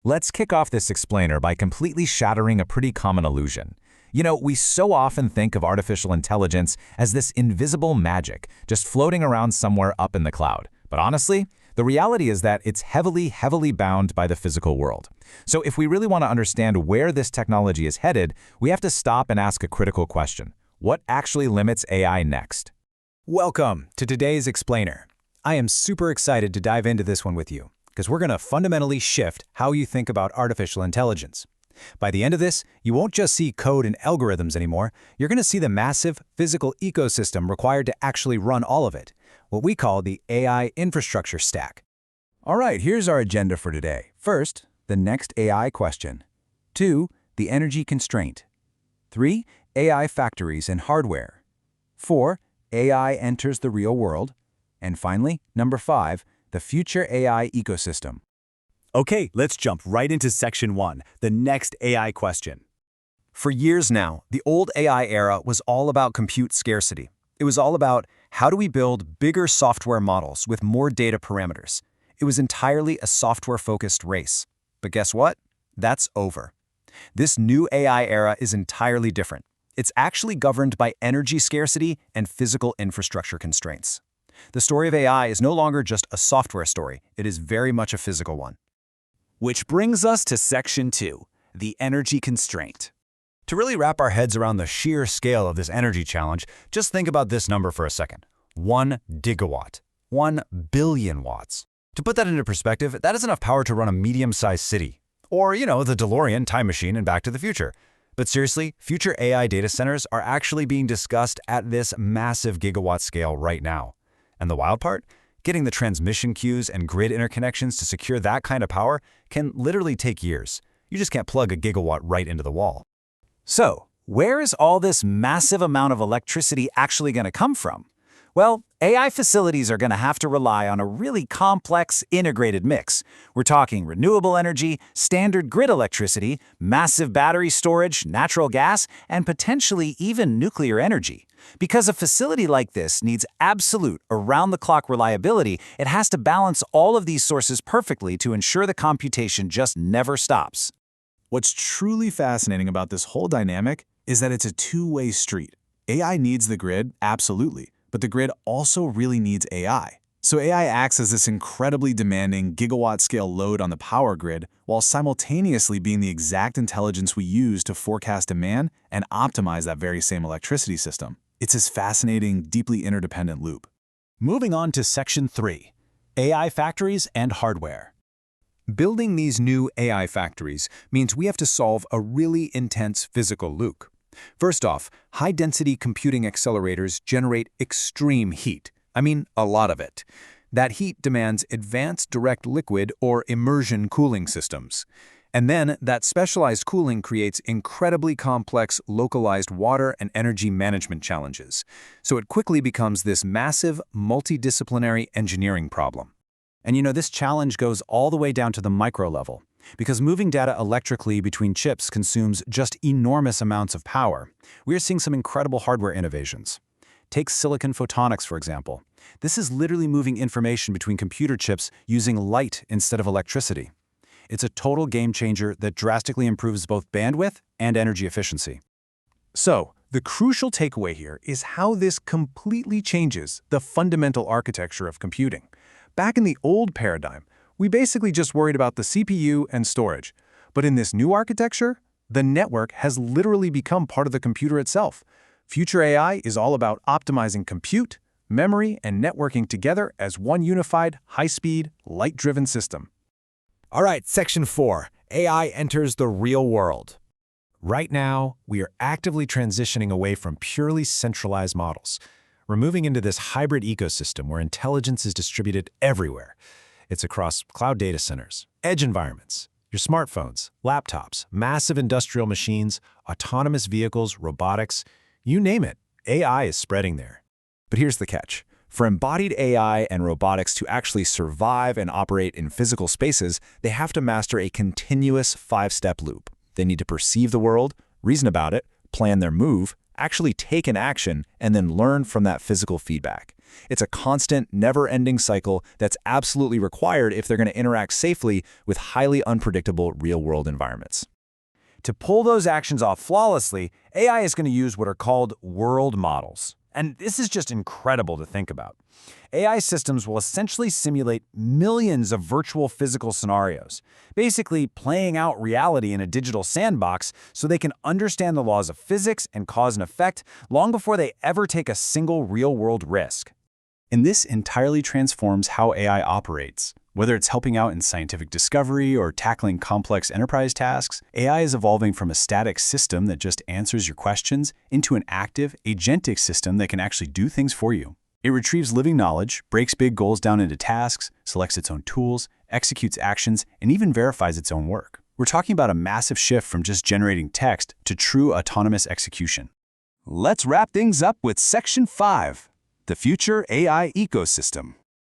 Let's kick off this explainer by completely shattering a pretty common illusion. We so often think of artificial intelligence as this invisible magic, just floating around somewhere up in the cloud. But honestly, the reality is that it's heavily bound by the physical world. So if we really want to understand where this technology is headed, we have to stop and ask a critical question. What actually limits AI next? Welcome to today's explainer. I am super excited to dive into this one with you, because we're going to fundamentally shift how you think about artificial intelligence. By the end of this, you won't just see code and algorithms anymore, you're going to see the massive physical ecosystem required to actually run all of it, what we call the AI infrastructure stack. All right, here's our agenda for today. First, the next AI question. 2, the energy constraint. 3, AI factories and hardware. 4, AI enters the real world. And finally, number 5, the future AI ecosystem. Okay, let's jump right into section 1, the next AI question. For years now, the old AI era was all about compute scarcity. It was all about how do we build bigger software models with more data parameters. It was entirely a software-focused race. But guess what? That's over. This new AI era is entirely different. It's actually governed by energy scarcity and physical infrastructure constraints. The story of AI is no longer just a software story, it is very much a physical one. Which brings us to section 2, the energy constraint. To really wrap our heads around the sheer scale of this energy challenge, just think about this number for a second. 1 gigawatt. 1 billion watts. To put that into perspective, that is enough power to run a medium-sized city. Or, the DeLorean time machine in Back to the Future. But seriously, future AI data centers are actually being discussed at this massive gigawatt scale right now. And the wild part? Getting the transmission queues and grid interconnections to secure that kind of power can literally take years. You just can't plug a gigawatt right into the wall. So, where is all this massive amount of electricity actually going to come from? Well, AI facilities are going to have to rely on a really complex, integrated mix. We're talking renewable energy, standard grid electricity, massive battery storage, natural gas, and potentially even nuclear energy. Because a facility like this needs absolute, around-the-clock reliability, it has to balance all of these sources perfectly to ensure the computation just never stops. What's truly fascinating about this whole dynamic is that it's a two-way street. AI needs the grid, absolutely, but the grid also really needs AI. So AI acts as this incredibly demanding gigawatt-scale load on the power grid, while simultaneously being the exact intelligence we use to forecast demand and optimize that very same electricity system. It's this fascinating, deeply interdependent loop. Moving on to section 3, AI factories and hardware. Building these new AI factories means we have to solve a really intense physical loop. First off, high-density computing accelerators generate extreme heat. I mean, a lot of it. That heat demands advanced direct liquid or immersion cooling systems. And then that specialized cooling creates incredibly complex localized water and energy management challenges. So it quickly becomes this massive, multidisciplinary engineering problem. And this challenge goes all the way down to the micro level, because moving data electrically between chips consumes just enormous amounts of power. We are seeing some incredible hardware innovations. Take silicon photonics, for example. This is literally moving information between computer chips using light instead of electricity. It's a total game changer that drastically improves both bandwidth and energy efficiency. So, the crucial takeaway here is how this completely changes the fundamental architecture of computing. Back in the old paradigm, we basically just worried about the CPU and storage. But in this new architecture, the network has literally become part of the computer itself. Future AI is all about optimizing compute, memory, and networking together as one unified, high-speed, light-driven system. All right, section 4, AI enters the real world. Right now, we are actively transitioning away from purely centralized models. We're moving into this hybrid ecosystem where intelligence is distributed everywhere. It's across cloud data centers, edge environments, your smartphones, laptops, massive industrial machines, autonomous vehicles, robotics, you name it, AI is spreading there. But here's the catch. For embodied AI and robotics to actually survive and operate in physical spaces, they have to master a continuous 5-step loop. They need to perceive the world, reason about it, plan their move, actually take an action and then learn from that physical feedback. It's a constant, never-ending cycle that's absolutely required if they're going to interact safely with highly unpredictable real-world environments. To pull those actions off flawlessly, AI is going to use what are called world models. And this is just incredible to think about. AI systems will essentially simulate millions of virtual physical scenarios, basically playing out reality in a digital sandbox so they can understand the laws of physics and cause and effect long before they ever take a single real-world risk. And this entirely transforms how AI operates. Whether it's helping out in scientific discovery or tackling complex enterprise tasks, AI is evolving from a static system that just answers your questions into an active, agentic system that can actually do things for you. It retrieves living knowledge, breaks big goals down into tasks, selects its own tools, executes actions, and even verifies its own work. We're talking about a massive shift from just generating text to true autonomous execution. Let's wrap things up with Section 5, the future AI ecosystem.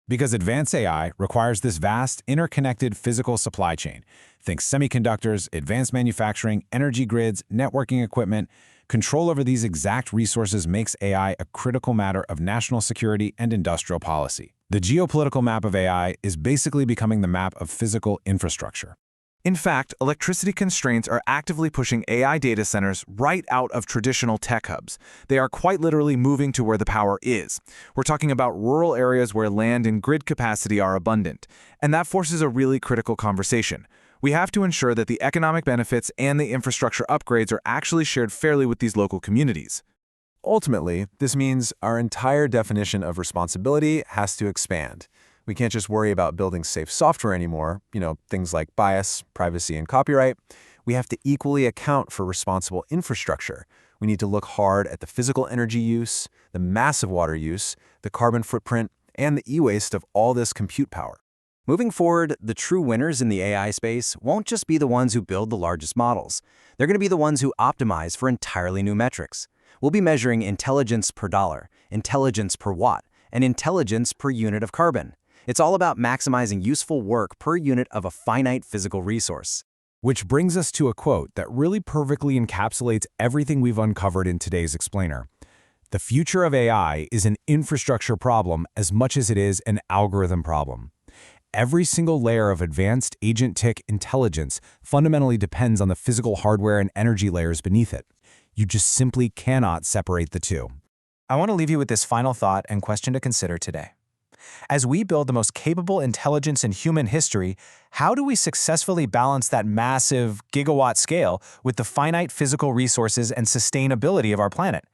Because advanced AI requires this vast, interconnected physical supply chain. Think semiconductors, advanced manufacturing, energy grids, networking equipment. Control over these exact resources makes AI a critical matter of national security and industrial policy. The geopolitical map of AI is basically becoming the map of physical infrastructure. In fact, electricity constraints are actively pushing AI data centers right out of traditional tech hubs. They are quite literally moving to where the power is. We're talking about rural areas where land and grid capacity are abundant. And that forces a really critical conversation. We have to ensure that the economic benefits and the infrastructure upgrades are actually shared fairly with these local communities. Ultimately, this means our entire definition of responsibility has to expand. We can't just worry about building safe software anymore, things like bias, privacy, and copyright. We have to equally account for responsible infrastructure. We need to look hard at the physical energy use, the massive water use, the carbon footprint, and the e-waste of all this compute power. Moving forward, the true winners in the AI space won't just be the ones who build the largest models. They're going to be the ones who optimize for entirely new metrics. We'll be measuring intelligence per dollar, intelligence per watt, and intelligence per unit of carbon. It's all about maximizing useful work per unit of a finite physical resource. Which brings us to a quote that really perfectly encapsulates everything we've uncovered in today's explainer. The future of AI is an infrastructure problem as much as it is an algorithm problem. Every single layer of advanced agentic intelligence fundamentally depends on the physical hardware and energy layers beneath it. You just simply cannot separate the two. I want to leave you with this final thought and question to consider today. As we build the most capable intelligence in human history, how do we successfully balance that massive gigawatt scale with the finite physical resources and sustainability of our planet?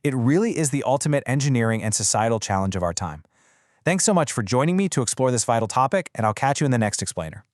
It really is the ultimate engineering and societal challenge of our time. Thanks so much for joining me to explore this vital topic, and I'll catch you in the next explainer.